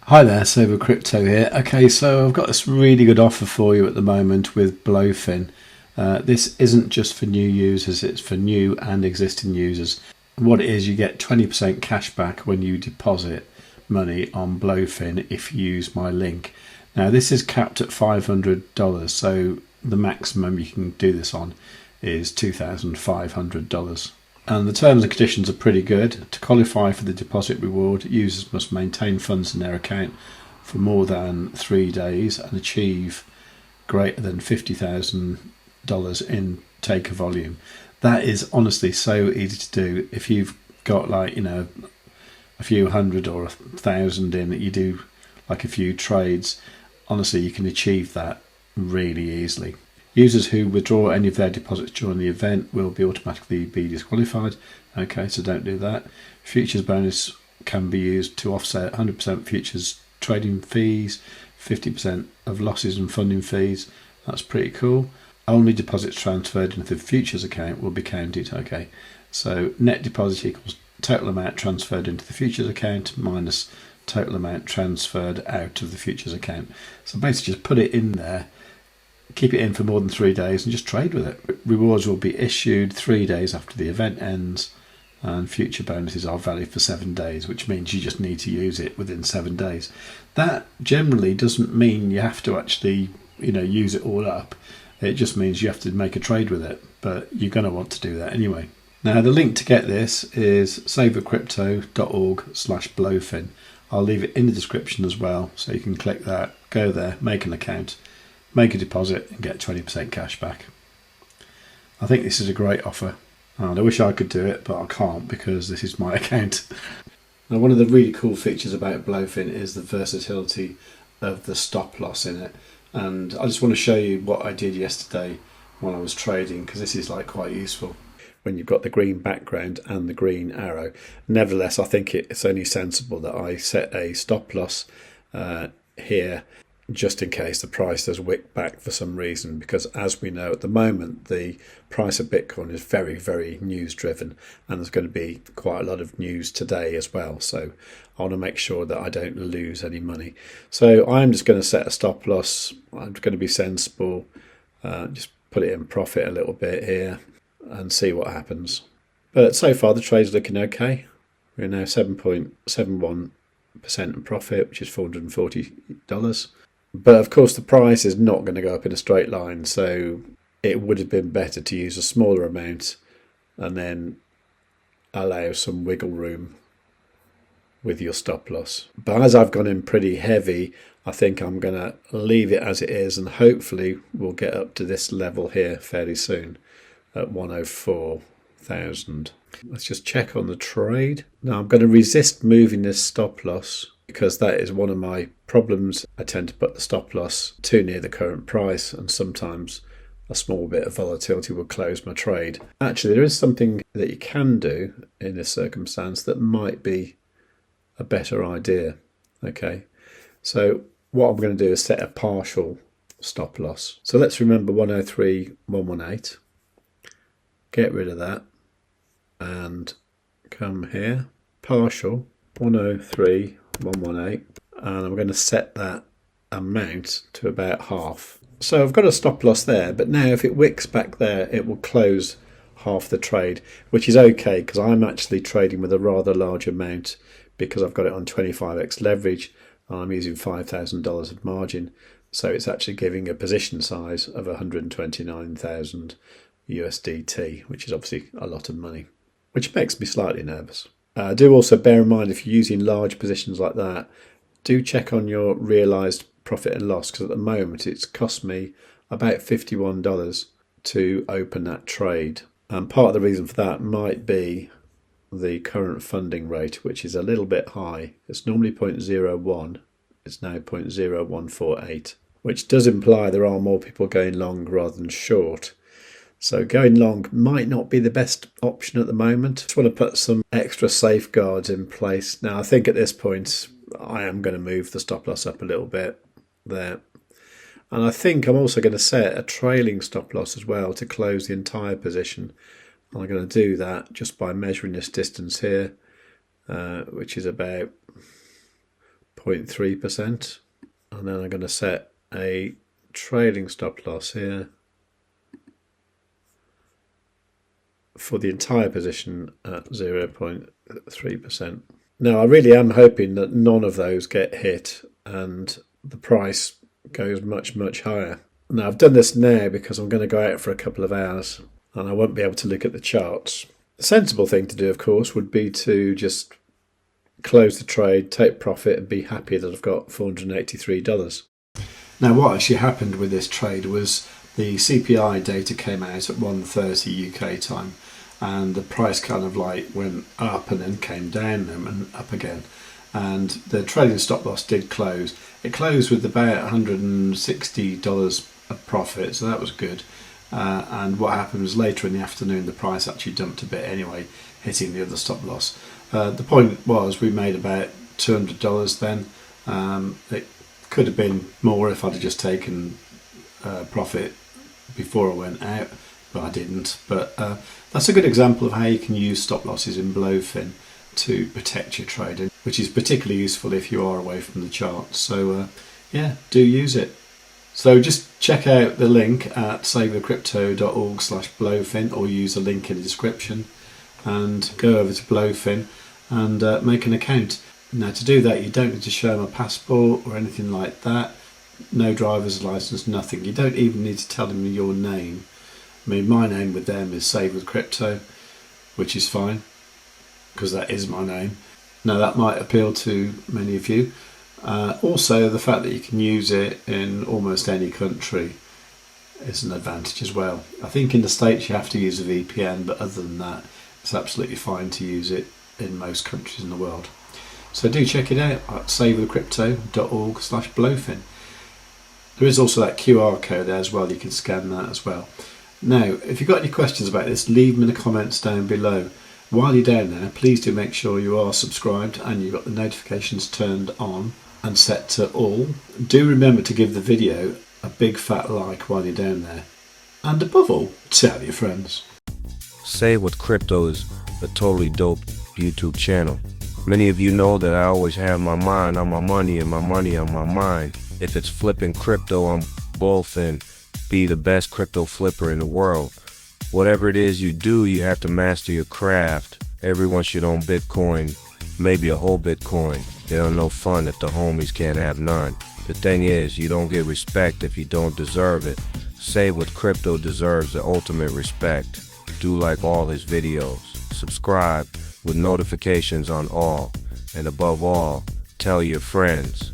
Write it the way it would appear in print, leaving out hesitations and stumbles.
Hi there, savewith.crypto here. Okay, so I've got this really good offer for you at the moment with Blofin. This isn't just for new users, it's for new and existing users. What it is, you get 20% cash back when you deposit money on Blofin if you use my link. Now, this is capped at $500, so the maximum you can do this on is $2,500. And the terms and conditions are pretty good. To qualify for the deposit reward, users must maintain funds in their account for more than 3 days and achieve greater than $50,000 in taker volume. That is honestly so easy to do. If you've got a few hundred or 1,000 in that you do like a few trades, honestly you can achieve that really easily. Users who withdraw any of their deposits during the event will be automatically disqualified. Okay, so don't do that. Futures bonus can be used to offset 100% futures trading fees, 50% of losses and funding fees. That's pretty cool. Only deposits transferred into the futures account will be counted. Okay, so net deposit equals total amount transferred into the futures account minus total amount transferred out of the futures account. So basically just put it in there, keep it in for more than 3 days and just trade with it. Rewards will be issued 3 days after the event ends, and future bonuses are valid for 7 days, which means you just need to use it within 7 days. That generally doesn't mean you have to actually use it all up. It just means you have to make a trade with it, but you're going to want to do that anyway. Now, the link to get this is savewithcrypto.org/Blofin. I'll leave it in the description as well, so you can click that, go there, make an account, make a deposit and get 20% cash back. I think this is a great offer, and I wish I could do it, but I can't because this is my account. Now, one of the really cool features about Blofin is the versatility of the stop loss in it, and I just want to show you what I did yesterday when I was trading, because this is quite useful when you've got the green background and the green arrow. Nevertheless, I think it's only sensible that I set a stop loss here, just in case the price does wick back for some reason, because as we know at the moment the price of Bitcoin is very, very news driven, and there's going to be quite a lot of news today as well, so I want to make sure that I don't lose any money. So I'm just going to set a stop loss. I'm going to be sensible, just put it in profit a little bit here and see what happens. But so far the trade's looking okay. We're now 7.71% in profit, which is $440. But of course the price is not going to go up in a straight line, so it would have been better to use a smaller amount and then allow some wiggle room with your stop loss. But as I've gone in pretty heavy, I think I'm going to leave it as it is, and hopefully we'll get up to this level here fairly soon at 104,000. Let's just check on the trade. Now I'm going to resist moving this stop loss, because that is one of my problems. I tend to put the stop loss too near the current price, and sometimes a small bit of volatility will close my trade. Actually, there is something that you can do in this circumstance that might be a better idea. Okay, so what I'm going to do is set a partial stop loss. So let's remember 103,118. Get rid of that and come here, partial 103,118, and I'm going to set that amount to about half. So I've got a stop loss there, but now if it wicks back there, it will close half the trade, which is okay because I'm actually trading with a rather large amount because I've got it on 25x leverage and I'm using $5,000 of margin. So it's actually giving a position size of 129,000 USDT, which is obviously a lot of money, which makes me slightly nervous. Do also bear in mind, if you're using large positions like that, do check on your realised profit and loss, because at the moment it's cost me about $51 to open that trade. And part of the reason for that might be the current funding rate, which is a little bit high. It's normally 0.01, it's now 0.0148, which does imply there are more people going long rather than short. So going long might not be the best option at the moment. Just want to put some extra safeguards in place. Now I think at this point I am going to move the stop loss up a little bit there. And I think I'm also going to set a trailing stop loss as well to close the entire position. I'm going to do that just by measuring this distance here, which is about 0.3%. And then I'm going to set a trailing stop loss here for the entire position at 0.3%. Now, I really am hoping that none of those get hit and the price goes much, much higher. Now, I've done this now because I'm going to go out for a couple of hours and I won't be able to look at the charts. The sensible thing to do, of course, would be to just close the trade, take profit and be happy that I've got $483. Now, what actually happened with this trade was the CPI data came out at 1:30 UK time and the price kind of like went up and then came down and up again. And the trading stop loss did close. It closed with about $160 of profit, so that was good. And what happened was later in the afternoon, the price actually dumped a bit anyway, hitting the other stop loss. The point was we made about $200 then. It could have been more if I'd have just taken profit before I went out, but I didn't. But that's a good example of how you can use stop losses in Blofin to protect your trading, which is particularly useful if you are away from the charts. So yeah, do use it. So just check out the link at savewith.crypto.org/Blofin or use the link in the description and go over to Blofin and make an account. Now, to do that, you don't need to show them a passport or anything like that. No driver's license, nothing. You don't even need to tell them your name. I mean, my name with them is Save with Crypto, which is fine because that is my name. Now, that might appeal to many of you. Also, the fact that you can use it in almost any country is an advantage as well. I think in the States you have to use a VPN, but other than that, it's absolutely fine to use it in most countries in the world. So do check it out at savewithcrypto.org/Blofin. There is also that QR code there as well, you can scan that as well. Now, if you've got any questions about this, leave them in the comments down below. While you're down there, please do make sure you are subscribed and you've got the notifications turned on and set to all. Do remember to give the video a big fat like while you're down there. And above all, tell your friends. Save with Crypto is a totally dope YouTube channel. Many of you know that I always have my mind on my money and my money on my mind. If it's flipping crypto, I'm Blofin, be the best crypto flipper in the world. Whatever it is you do, you have to master your craft. Everyone should own Bitcoin, maybe a whole Bitcoin. There are no fun if the homies can't have none. The thing is, you don't get respect if you don't deserve it. Save with Crypto deserves the ultimate respect. Do like all his videos. Subscribe with notifications on all. And above all, tell your friends.